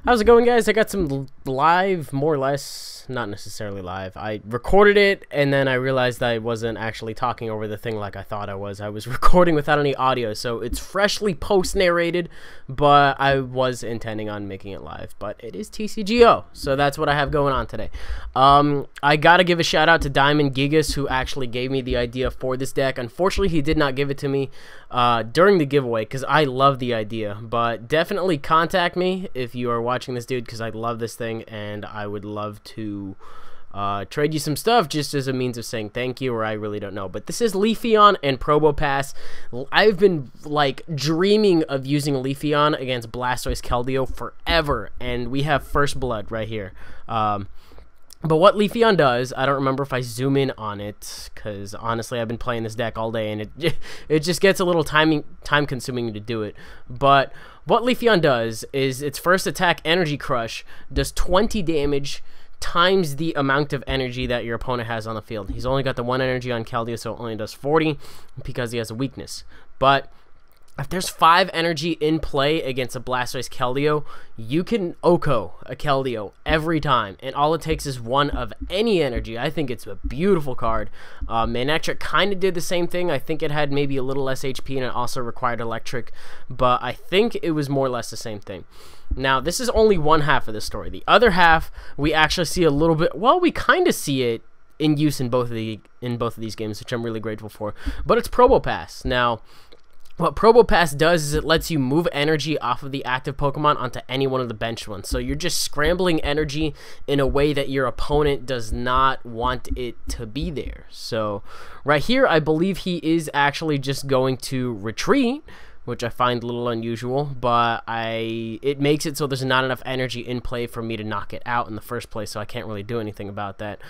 How's it going, guys? I got some live, more or less, not necessarily live. I recorded it, and then I realized I wasn't actually talking over the thing like I thought I was. I was recording without any audio, so it's freshly post-narrated, but I was intending on making it live. But it is TCGO, so that's what I have going on today. I gotta give a shout-out to Diamond Gigas, who actually gave me the idea for this deck. Unfortunately, he did not give it to me during the giveaway, because I love the idea. But definitely contact me if you are watching this, dude, because I love this thing and I would love to trade you some stuff just as a means of saying thank you, or I really don't know. But this is Leafeon and Probopass. I've been like dreaming of using Leafeon against Blastoise Keldeo forever, and we have first blood right here. But what Leafeon does, I don't remember if I zoom in on it, because honestly I've been playing this deck all day and it just gets a little time consuming to do it. But what Leafeon does is its first attack, Energy Crush, does 20 damage times the amount of energy that your opponent has on the field. He's only got the 1 energy on Keldeo, so it only does 40 because he has a weakness. But if there's 5 energy in play against a Blastoise Keldeo, you can OHKO a Keldeo every time, and all it takes is 1 of any energy. I think it's a beautiful card. Manectric kind of did the same thing. I think it had maybe a little less HP, and it also required electric, but I think it was more or less the same thing. Now, this is only one half of the story. The other half, we actually see a little bit, well, we kind of see it in use in both of these games, which I'm really grateful for, but it's Probopass. Now, what Probopass does is it lets you move energy off of the active Pokemon onto any one of the benched ones. So you're just scrambling energy in a way that your opponent does not want it to be there. So right here, I believe he is actually just going to retreat, which I find a little unusual, but it makes it so there's not enough energy in play for me to knock it out in the first place, so I can't really do anything about that.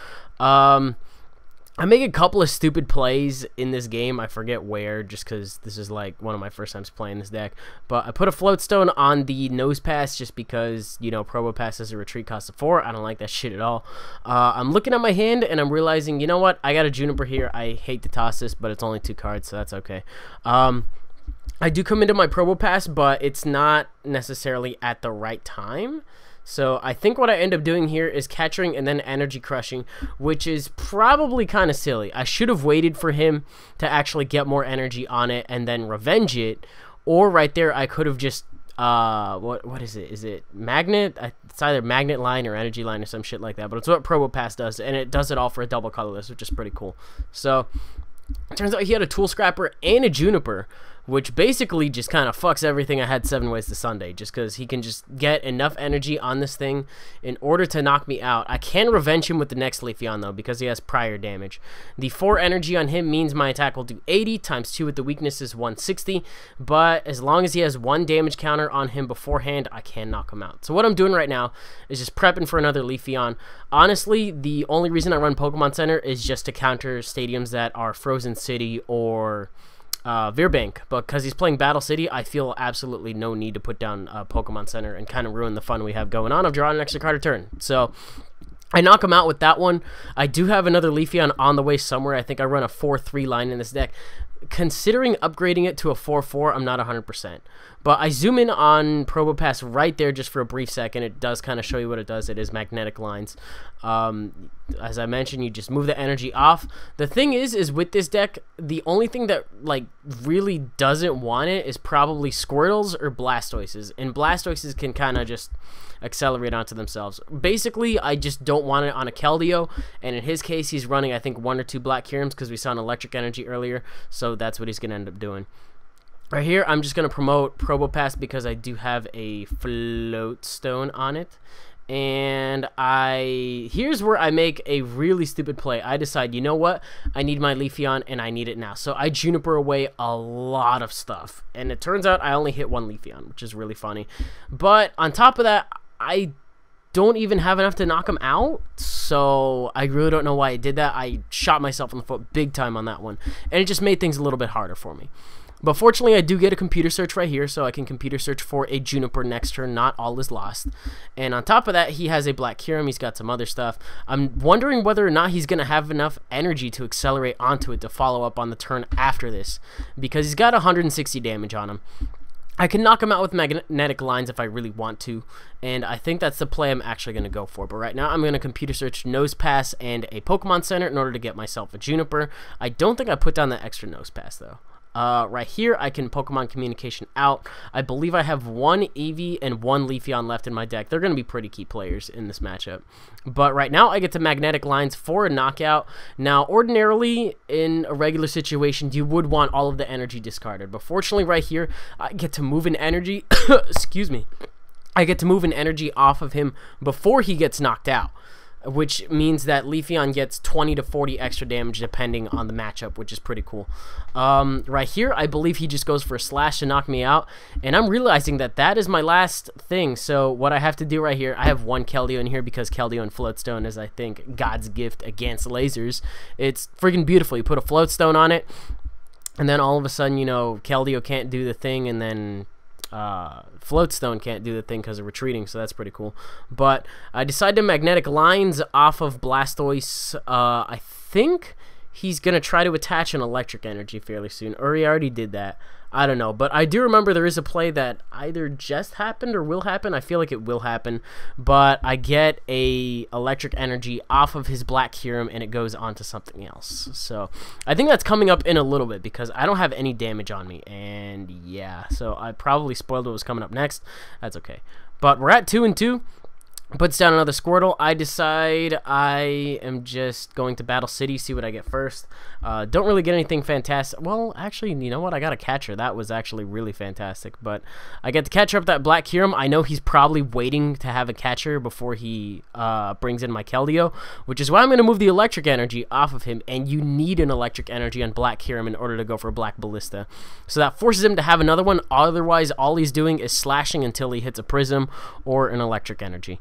I make a couple of stupid plays in this game. I forget where, just because this is like one of my first times playing this deck. But I put a Float Stone on the Nose Pass just because, you know, Probopass has a retreat cost of 4. I don't like that shit at all. I'm looking at my hand and I'm realizing, you know what? I got a Juniper here. I hate to toss this, but it's only 2 cards, so that's okay. I do come into my Probopass, but it's not necessarily at the right time. So I think what I end up doing here is catching and then energy crushing, which is probably kind of silly. I should have waited for him to actually get more energy on it and then revenge it. Or right there, I could have just, what is it? Is it Magnet? It's either Magnet Line or Energy Line or some shit like that. But it's what Probopass does, and it does it all for a double colorless, which is pretty cool. So it turns out he had a Tool Scrapper and a Juniper, which basically just kind of fucks everything I had 7 Ways to Sunday, just because he can just get enough energy on this thing in order to knock me out. I can revenge him with the next Leafeon, though, because he has prior damage. The 4 energy on him means my attack will do 80, times 2 with the weakness is 160, but as long as he has 1 damage counter on him beforehand, I can knock him out. So what I'm doing right now is just prepping for another Leafeon. Honestly, the only reason I run Pokemon Center is just to counter stadiums that are Frozen City or Veerbank, but because he's playing Battle City, I feel absolutely no need to put down Pokemon Center and kind of ruin the fun we have going on of drawing an extra card a turn. So I knock him out with that one. I do have another Leafeon on the way somewhere. I think I run a 4-3 line in this deck. Considering upgrading it to a 4-4, I'm not 100%. But I zoom in on Probopass right there just for a brief second. It does kind of show you what it does. It is magnetic lines. As I mentioned, you just move the energy off. The thing is with this deck, the only thing that like really doesn't want it is probably Squirtles or Blastoises. And Blastoises can kind of just accelerate onto themselves. Basically, I just don't want it on a Keldeo, and in his case, he's running, I think, 1 or 2 Black Kyurems because we saw an electric energy earlier, so that's what he's going to end up doing. Right here, I'm just going to promote Probopass because I do have a Float Stone on it. And here's where I make a really stupid play. I decide, you know what? I need my Leafeon and I need it now. So I Juniper away a lot of stuff. And it turns out I only hit 1 Leafeon, which is really funny. But on top of that, I don't even have enough to knock him out. So I really don't know why I did that. I shot myself in the foot big time on that one. And it just made things a little bit harder for me. But fortunately, I do get a computer search right here, so I can computer search for a Juniper next turn. Not all is lost. And on top of that, he has a Black Kyurem. He's got some other stuff. I'm wondering whether or not he's going to have enough energy to accelerate onto it to follow up on the turn after this, because he's got 160 damage on him. I can knock him out with magnetic lines if I really want to, and I think that's the play I'm actually going to go for. But right now, I'm going to computer search Nosepass and a Pokemon Center in order to get myself a Juniper. I don't think I put down that extra Nosepass, though. Right here, I can Pokemon Communication out. I believe I have one Eevee and one Leafeon left in my deck. They're going to be pretty key players in this matchup. But right now, I get to Magnetic Lines for a knockout. Now, ordinarily, in a regular situation, you would want all of the energy discarded. But fortunately, right here, I get to move an energy. Excuse me. I get to move an energy off of him before he gets knocked out, which means that Leafeon gets 20 to 40 extra damage depending on the matchup, which is pretty cool. Right here, I believe he just goes for a slash to knock me out, and I'm realizing that that is my last thing. So what I have to do right here, I have one Keldeo in here because Keldeo and Floatstone is, I think, God's gift against lasers. It's freaking beautiful. You put a Floatstone on it, and then all of a sudden, you know, Keldeo can't do the thing, and then Floatstone can't do the thing because of retreating, so that's pretty cool. But I decided to Magnetic Lines off of Blastoise. I think he's going to try to attach an Electric Energy fairly soon, or he already did that. I don't know, but I do remember there is a play that either just happened or will happen. I feel like it will happen, but I get a Electric Energy off of his Black Kyurem, and it goes on to something else. So I think that's coming up in a little bit because I don't have any damage on me, and yeah, so I probably spoiled what was coming up next. That's okay, but we're at 2-2. Puts down another Squirtle. I decide I am just going to Battle City, see what I get first. Don't really get anything fantastic. Well, actually, you know what? I got a catcher. That was actually really fantastic. But I get to catch up that Black Kyurem. I know he's probably waiting to have a catcher before he brings in my Keldeo, which is why I'm going to move the Electric Energy off of him. And you need an Electric Energy on Black Kyurem in order to go for Black Ballista. So that forces him to have another one. Otherwise, all he's doing is slashing until he hits a Prism or an Electric Energy.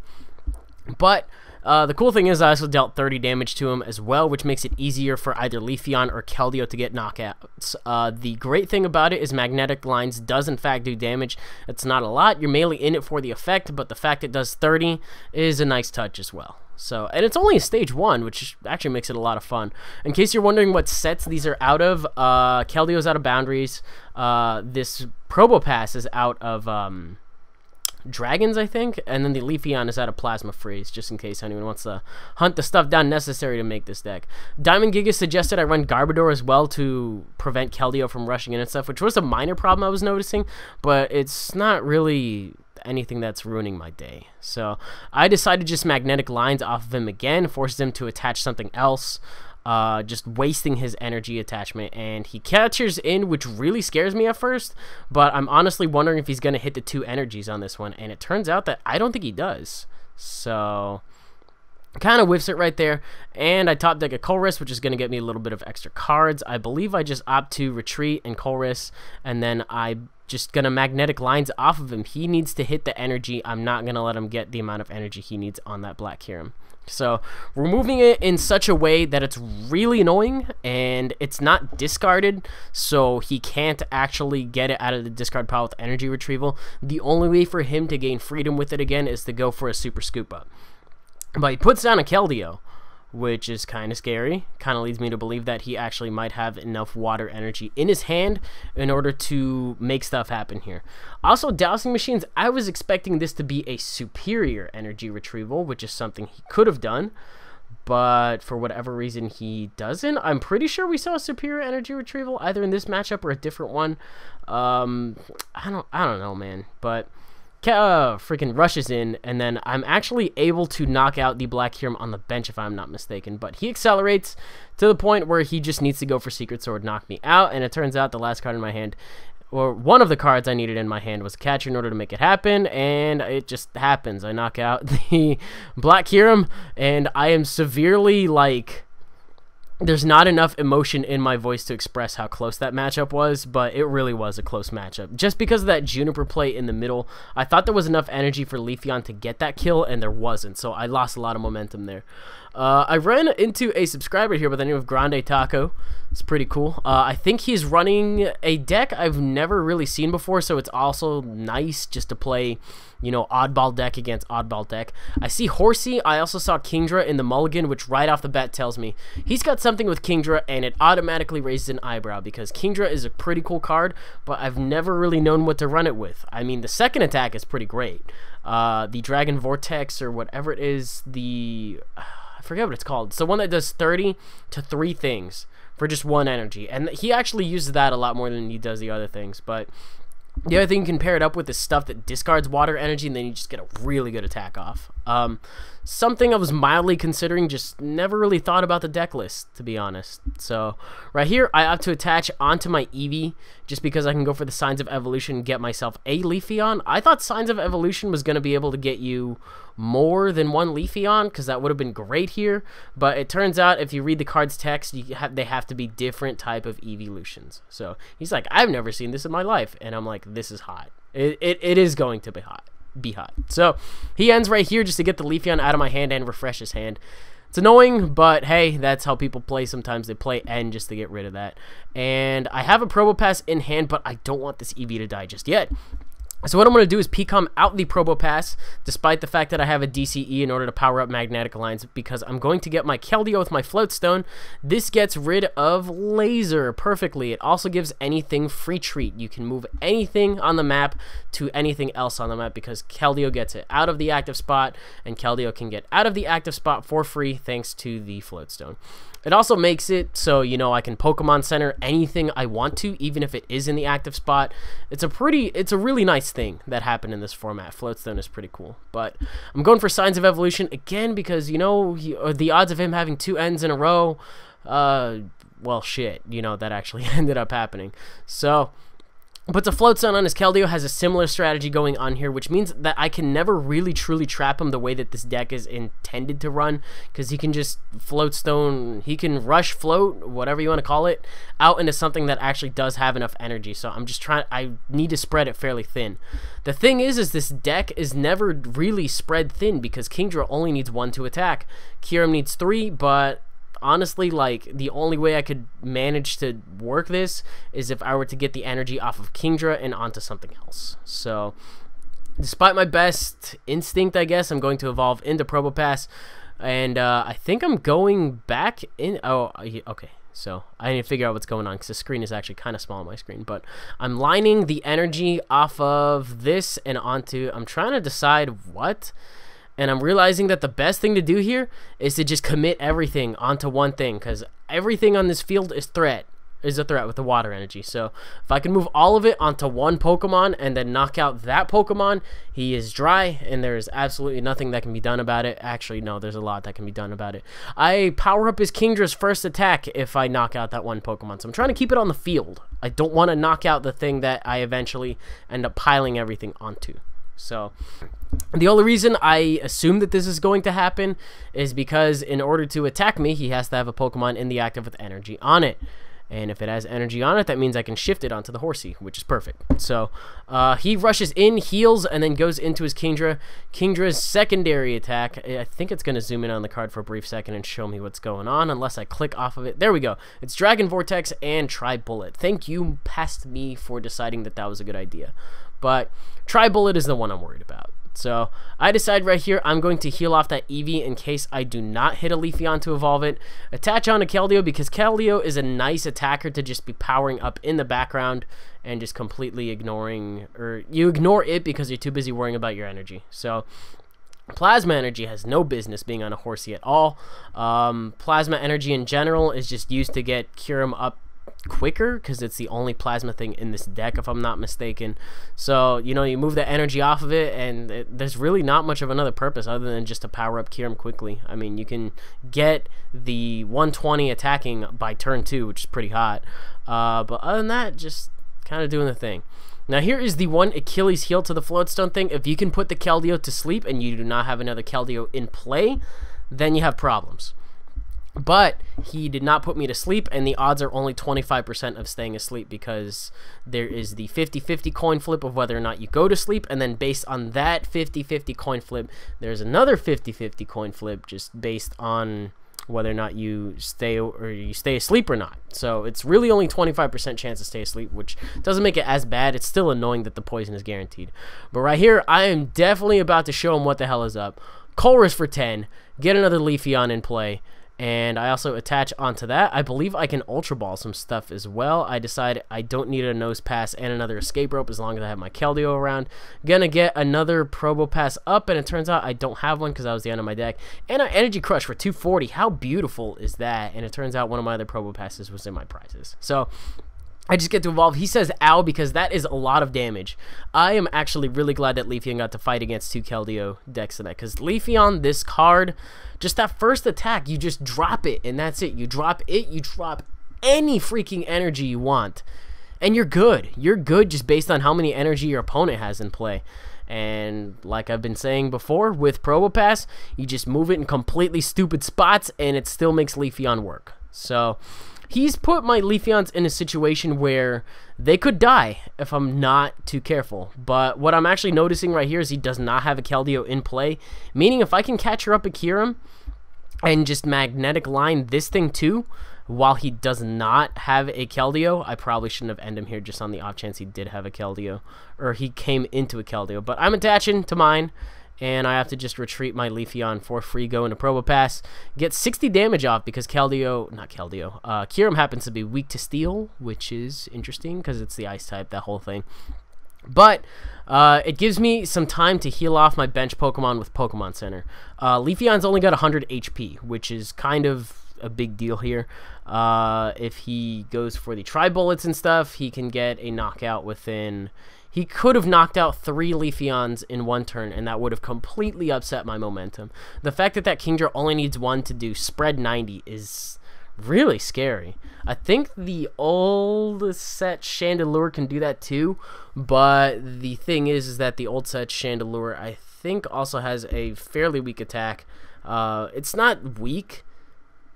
But the cool thing is I also dealt 30 damage to him as well, which makes it easier for either Leafeon or Keldeo to get knockouts. The great thing about it is Magnetic Lines does in fact do damage. It's not a lot. You're mainly in it for the effect, but the fact it does 30 is a nice touch as well. So, and it's only a stage 1, which actually makes it a lot of fun. In case you're wondering what sets these are out of, Keldeo's out of Boundaries. This Probopass is out of Dragons, I think, and then the Leafeon is out of Plasma Freeze, just in case anyone wants to hunt the stuff down necessary to make this deck. Diamond Giga suggested I run Garbodor as well to prevent Keldeo from rushing in and stuff, which was a minor problem I was noticing, but it's not really anything that's ruining my day. So I decided to just Magnetic Lines off of him again, forces him to attach something else. Just wasting his energy attachment, and he catches in, which really scares me at first, but I'm honestly wondering if he's going to hit the 2 energies on this one, and it turns out that I don't think he does. So kind of whiffs it right there, and I top deck a Colress, which is going to get me a little bit of extra cards. I believe I just opt to retreat and Colress, and then I just gonna Magnetic Lines off of him. He needs to hit the energy. I'm not gonna let him get the amount of energy he needs on that Black Kyurem. So we're moving it in such a way that it's really annoying, and it's not discarded, so he can't actually get it out of the discard pile with energy retrieval. The only way for him to gain freedom with it again is to go for a Super Scoop Up. But he puts down a Keldeo, which is kind of scary. Kind of leads me to believe that he actually might have enough water energy in his hand in order to make stuff happen here. Also, Dowsing Machines, I was expecting this to be a superior energy retrieval, which is something he could have done, but for whatever reason he doesn't. I'm pretty sure we saw a superior energy retrieval either in this matchup or a different one. I don't know, man, but freaking rushes in, and then I'm actually able to knock out the Black Kyurem on the bench if I'm not mistaken, but he accelerates to the point where he just needs to go for Secret Sword, knock me out, and it turns out the last card in my hand, or one of the cards I needed in my hand, was a catcher in order to make it happen, and it just happens. I knock out the Black Kyurem, and I am severely, like, there's not enough emotion in my voice to express how close that matchup was, but it really was a close matchup. Just because of that Juniper play in the middle, I thought there was enough energy for Leafeon to get that kill, and there wasn't, so I lost a lot of momentum there. I ran into a subscriber here by the name of Grande Taco. It's pretty cool. I think he's running a deck I've never really seen before, so it's also nice just to play you know, oddball deck against oddball deck. I see Horsey. I also saw Kingdra in the mulligan, which right off the bat tells me he's got something with Kingdra, and it automatically raises an eyebrow because Kingdra is a pretty cool card, but I've never really known what to run it with. I mean, the second attack is pretty great. The Dragon Vortex or whatever it is, I forget what it's called. It's the one that does 30 to 3 things for just 1 energy, and he actually uses that a lot more than he does the other things. But the other thing you can pair it up with is stuff that discards water energy, and then you just get a really good attack off. Something I was mildly considering, just never really thought about the deck list, to be honest. So right here, I opt to attach onto my Eevee just because I can go for the Signs of Evolution and get myself a Leafeon. I thought Signs of Evolution was going to be able to get you more than 1 Leafeon, because that would have been great here. But it turns out, if you read the card's text, they have to be different type of evolutions. So he's like, I've never seen this in my life. And I'm like, this is hot. It is going to be hot. So he ends right here just to get the Leafeon out of my hand and refresh his hand. It's annoying, but hey, that's how people play. Sometimes they play N just to get rid of that. And I have a Probopass in hand, but I don't want this Eevee to die just yet. So what I'm going to do is P-com out the Probopass, despite the fact that I have a DCE in order to power up Magnetic Lines, because I'm going to get my Keldeo with my Floatstone. This gets rid of Laser perfectly. It also gives anything free treat. You can move anything on the map to anything else on the map, because Keldeo gets it out of the active spot, and Keldeo can get out of the active spot for free thanks to the Floatstone. It also makes it so, you know, I can Pokemon Center anything I want to, even if it is in the active spot. It's a really nice thing that happened in this format. Floatstone is pretty cool. But I'm going for Signs of Evolution again because, you know, the odds of him having 2 ends in a row, well, shit, you know, that actually ended up happening. So puts a Floatstone on his Keldeo, has a similar strategy going on here, which means that I can never really truly trap him the way that this deck is intended to run, because he can just Floatstone, he can rush float, whatever you want to call it, out into something that actually does have enough energy. So I'm just trying, I need to spread it fairly thin. The thing is this deck is never really spread thin because Kingdra only needs 1 to attack. Kyurem needs 3, but honestly, like, the only way I could manage to work this is if I were to get the energy off of Kingdra and onto something else. So despite my best instinct, I guess, I'm going to evolve into Probopass, and I think I'm going back in. Oh, okay. So I need to figure out what's going on because the screen is actually kind of small on my screen. But I'm lining the energy off of this and onto, I'm trying to decide what. And I'm realizing that the best thing to do here is to just commit everything onto one thing, because everything on this field is a threat with the water energy. So if I can move all of it onto one Pokemon and then knock out that Pokemon, he is dry and there's absolutely nothing that can be done about it. Actually, no, there's a lot that can be done about it. I power up his Kingdra's first attack if I knock out that one Pokemon. So I'm trying to keep it on the field. I don't want to knock out the thing that I eventually end up piling everything onto. So the only reason I assume that this is going to happen is because in order to attack me, he has to have a Pokemon in the active with energy on it. And if it has energy on it, that means I can shift it onto the Horsey, which is perfect. So he rushes in, heals, and then goes into his Kingdra. Kingdra's secondary attack, I think it's going to zoom in on the card for a brief second and show me what's going on, unless I click off of it. There we go. It's Dragon Vortex and Tri-Bullet. Thank you, past me, for deciding that that was a good idea. But Tri-Bullet is the one I'm worried about. So I decide right here I'm going to heal off that Eevee in case I do not hit a Leafeon to evolve it. Attach on to Keldeo because Keldeo is a nice attacker to just be powering up in the background and just completely ignoring, or you ignore it because you're too busy worrying about your energy. So Plasma Energy has no business being on a Horsey at all. Plasma Energy in general is just used to get Kyurem up quicker because it's the only plasma thing in this deck, if I'm not mistaken. So, you know, you move the energy off of it, and there's really not much of another purpose other than just to power up Kyurem quickly. I mean, you can get the 120 attacking by turn 2, which is pretty hot. But other than that, just kind of doing the thing. Now here is the one Achilles heel to the Floatstone thing. If you can put the Keldeo to sleep and you do not have another Keldeo in play, then you have problems. But he did not put me to sleep, and the odds are only 25% of staying asleep because there is the 50-50 coin flip of whether or not you go to sleep, and then based on that 50-50 coin flip, there's another 50-50 coin flip just based on whether or not you stay asleep or not. So it's really only 25% chance to stay asleep, which doesn't make it as bad. It's still annoying that the poison is guaranteed. But right here, I am definitely about to show him what the hell is up. Colress for 10, get another Leafeon in play, and I also attach onto that. I believe I can Ultra Ball some stuff as well. I decide I don't need a Nose Pass and another Escape Rope as long as I have my Keldeo around. Gonna get another Probopass up, and it turns out I don't have one because that was the end of my deck. And an Energy Crush for 240. How beautiful is that? And it turns out one of my other Probopasses was in my prizes. So I just get to evolve. He says ow because that is a lot of damage. I am actually really glad that Leafeon got to fight against 2 Keldeo decks tonight, because Leafeon, this card, just that first attack, you just drop it, and that's it. You drop it, you drop any freaking energy you want, and you're good. You're good just based on how many energy your opponent has in play. And like I've been saying before, with Probopass, you just move it in completely stupid spots, and it still makes Leafeon work. So he's put my Leafeons in a situation where they could die if I'm not too careful. But what I'm actually noticing right here is he does not have a Keldeo in play, meaning if I can catch her up a Kyurem and just magnetic line this thing too, while he does not have a Keldeo, I probably shouldn't have ended him here just on the off chance he did have a Keldeo, or he came into a Keldeo. But I'm attaching to mine, and I have to just retreat my Leafeon for free, go into Probopass, get 60 damage off because Kyurem happens to be weak to Steel, which is interesting because it's the Ice type, that whole thing. But it gives me some time to heal off my bench Pokemon with Pokemon Center. Leafeon's only got 100 HP, which is kind of a big deal here. If he goes for the Tri-Bullets and stuff, he can get a knockout within... He could have knocked out 3 Leafeons in one turn, and that would have completely upset my momentum. The fact that Kingdra only needs 1 to do spread 90 is really scary. I think the old set Chandelure can do that too, but the thing is that the old set Chandelure, I think, also has a fairly weak attack. It's not weak,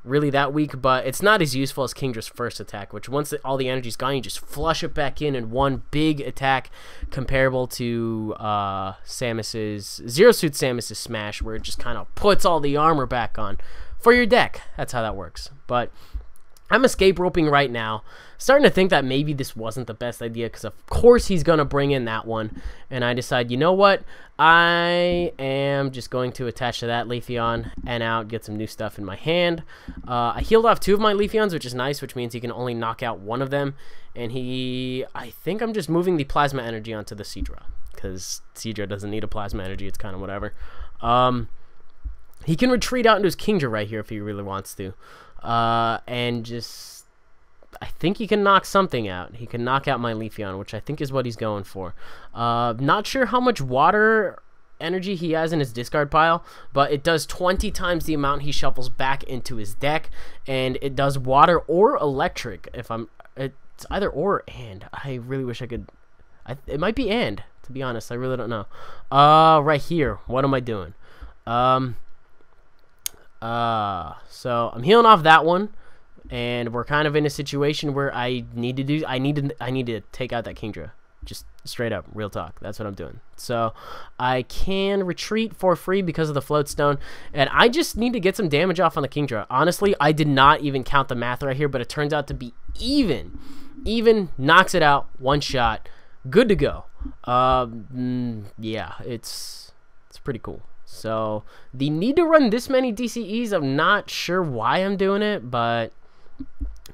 really that weak, but it's not as useful as Kingdra's first attack, which once all the energy's gone, you just flush it back in one big attack, comparable to Samus's Zero Suit Samus's Smash, where it just kind of puts all the armor back on for your deck. That's how that works. But I'm escape roping right now, starting to think that maybe this wasn't the best idea, because of course he's going to bring in that one, and I decide, you know what, I am just going to attach to that Leafeon and out, get some new stuff in my hand. I healed off 2 of my Leafeons, which is nice, which means he can only knock out 1 of them, and I think I'm just moving the Plasma Energy onto the Seadra, because Seadra doesn't need a Plasma Energy, it's kind of whatever. He can retreat out into his Kingdra right here if he really wants to. And just, I think he can knock something out. He can knock out my Leafeon, which I think is what he's going for. Not sure how much water energy he has in his discard pile, but it does 20 times the amount he shuffles back into his deck, and it does water or electric. It's either or and. I really wish I could. It might be and, to be honest. I really don't know. Right here, what am I doing? So I'm healing off that one, and we're kind of in a situation where I need to take out that Kingdra. Just straight up, real talk. That's what I'm doing. So I can retreat for free because of the Float Stone, and I just need to get some damage off on the Kingdra. Honestly, I did not even count the math right here, but it turns out to be even. Even knocks it out, 1 shot, good to go. Yeah, it's pretty cool. So the need to run this many DCEs, I'm not sure why I'm doing it, but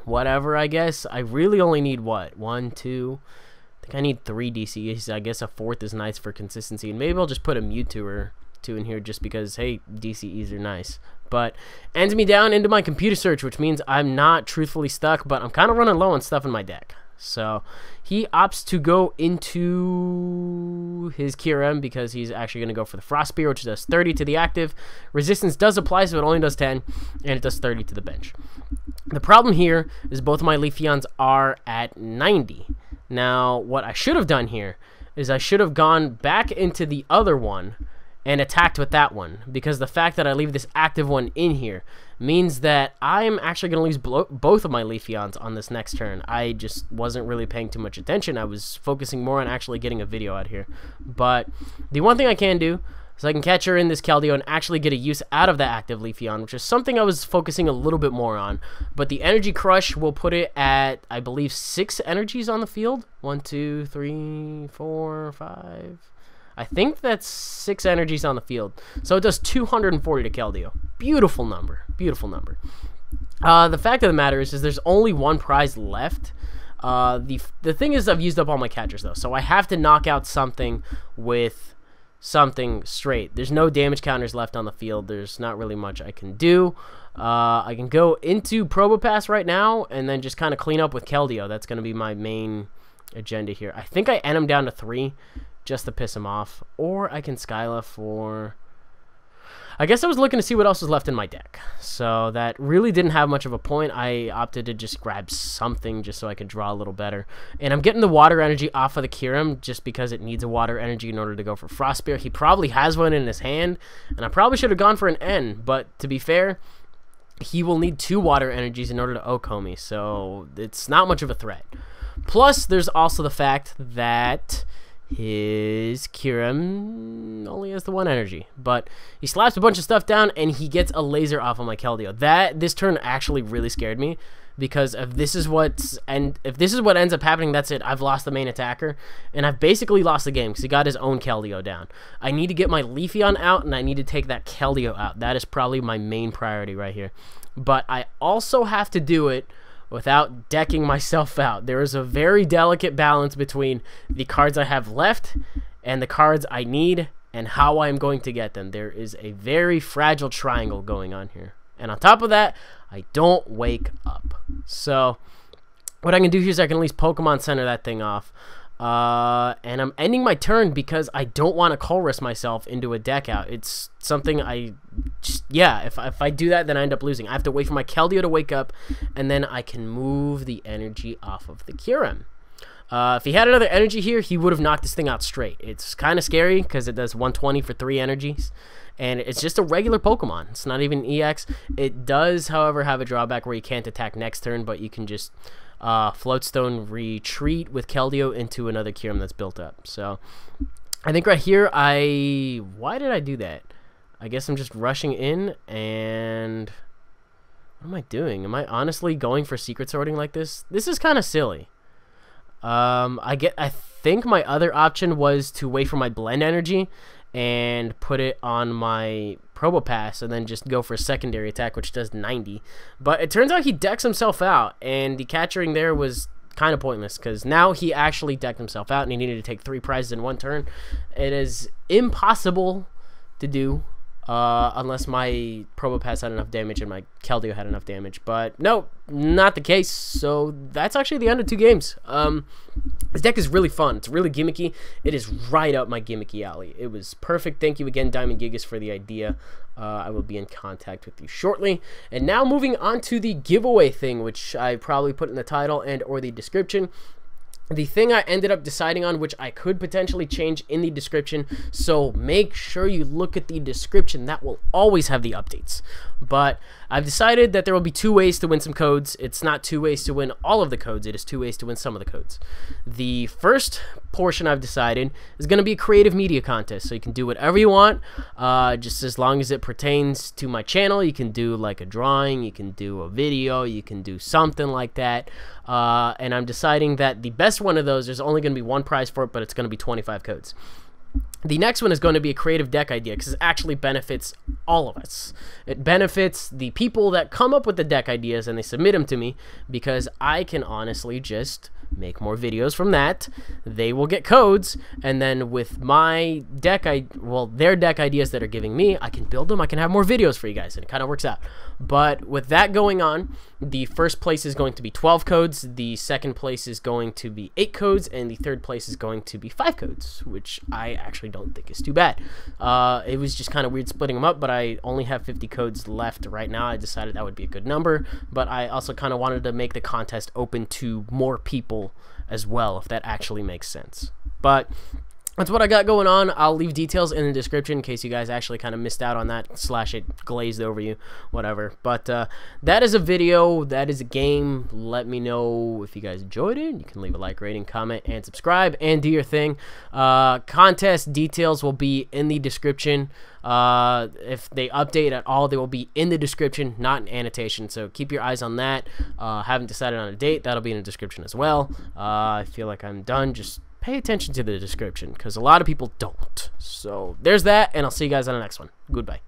whatever, I guess. I really only need, what, 1, 2, I think I need 3 DCEs. I guess a 4th is nice for consistency, and maybe I'll just put a Mewtwo or 2 in here just because, hey, DCEs are nice. But ends me down into my computer search, which means I'm not truthfully stuck, but I'm kind of running low on stuff in my deck. So he opts to go into his Kyurem because he's actually going to go for the Frost Spear, which does 30 to the active. Resistance does apply, so it only does 10, and it does 30 to the bench. The problem here is both of my Leafeons are at 90. Now, what I should have done here is I should have gone back into the other one and attacked with that one, because the fact that I leave this active one in here means that I'm actually going to lose both of my Leafeons on this next turn. I just wasn't really paying too much attention. I was focusing more on actually getting a video out here. But the one thing I can do, So I can catch her in this Keldeo and actually get a use out of the active Leafeon, which is something I was focusing a little bit more on. But the Energy Crush will put it at, I believe, 6 energies on the field. 1, 2, 3, 4, 5. I think that's 6 energies on the field. So it does 240 to Keldeo. Beautiful number. Beautiful number. The fact of the matter is there's only one prize left. The thing is, I've used up all my catchers, though. So I have to knock out something with something straight. There's no damage counters left on the field. There's not really much I can do. I can go into Probopass right now and then just kind of clean up with Keldeo. That's going to be my main agenda here. I think I end him down to 3 just to piss him off. Or I can Skyla for... I guess I was looking to see what else was left in my deck. So that really didn't have much of a point. I opted to just grab something just so I could draw a little better. And I'm getting the water energy off of the Kyurem just because it needs a water energy in order to go for Frost Spear. He probably has one in his hand, and I probably should have gone for an N. But to be fair, he will need 2 water energies in order to OHKO me. So it's not much of a threat. Plus, there's also the fact that his Kyurem only has the 1 energy, but he slaps a bunch of stuff down and he gets a laser off of my Keldeo. This turn actually really scared me, because if this is what ends up happening, that's it. I've lost the main attacker, and I've basically lost the game because he got his own Keldeo down. I need to get my Leafeon out, and I need to take that Keldeo out. That is probably my main priority right here. But I also have to do it without decking myself out. There is a very delicate balance between the cards I have left and the cards I need and how I'm going to get them. There is a very fragile triangle going on here. And on top of that, I don't wake up. So what I can do here is I can at least Pokemon Center that thing off. And I'm ending my turn because I don't want to Colress myself into a deck out. It's something if I do that, then I end up losing. I have to wait for my Keldeo to wake up, and then I can move the energy off of the Kyurem. If he had another energy here, he would have knocked this thing out straight. It's kind of scary because it does 120 for 3 energies, and it's just a regular Pokemon. It's not even EX. It does, however, have a drawback where you can't attack next turn, but you can just Floatstone retreat with Keldeo into another Kyurem that's built up. So I think right here, why did I do that? I guess I'm just rushing in, and what am I doing? Am I honestly going for secret sorting like this? This is kind of silly. I think my other option was to wait for my blend energy and put it on my Probopass and then just go for a secondary attack, which does 90. But it turns out he decks himself out, and the catchering there was kind of pointless because now he actually decked himself out and he needed to take 3 prizes in 1 turn. It is impossible to do unless my Probopass had enough damage and my Keldeo had enough damage. But no, not the case. So that's actually the end of 2 games. This deck is really fun. It's really gimmicky. It is right up my gimmicky alley. It was perfect. Thank you again, Diamond Gigas, for the idea. I will be in contact with you shortly. And now moving on to the giveaway thing, which I probably put in the title and or the description. The thing I ended up deciding on, which I could potentially change in the description, so make sure you look at the description. That will always have the updates. But I've decided that there will be 2 ways to win some codes. It's not 2 ways to win all of the codes. It is 2 ways to win some of the codes. The first portion I've decided is going to be a creative media contest. So you can do whatever you want, just as long as it pertains to my channel. You can do like a drawing, you can do a video, you can do something like that. And I'm deciding that the best one of those, there's only going to be 1 prize for it, but it's going to be 25 codes. The next one is going to be a creative deck idea because it actually benefits all of us. It benefits the people that come up with the deck ideas and they submit them to me, because I can honestly just make more videos from that. They will get codes, and then with my their deck ideas that are giving me, I can build them. I can have more videos for you guys, and it kind of works out. But with that going on, the first place is going to be 12 codes, the second place is going to be 8 codes, and the third place is going to be 5 codes, which I actually don't think is too bad. It was just kind of weird splitting them up, but I only have 50 codes left right now. I decided that would be a good number, but I also kind of wanted to make the contest open to more people as well, if that actually makes sense. But that's what I got going on. I'll leave details in the description in case you guys actually kind of missed out on that, / it glazed over you, whatever. But that is a video. That is a game. Let me know if you guys enjoyed it. You can leave a like, rating, comment, and subscribe, and do your thing. Contest details will be in the description. If they update at all, they will be in the description, not in annotation. So keep your eyes on that. Haven't decided on a date. That'll be in the description as well. I feel like I'm done. Just pay attention to the description because a lot of people don't. So there's that, and I'll see you guys on the next one. Goodbye.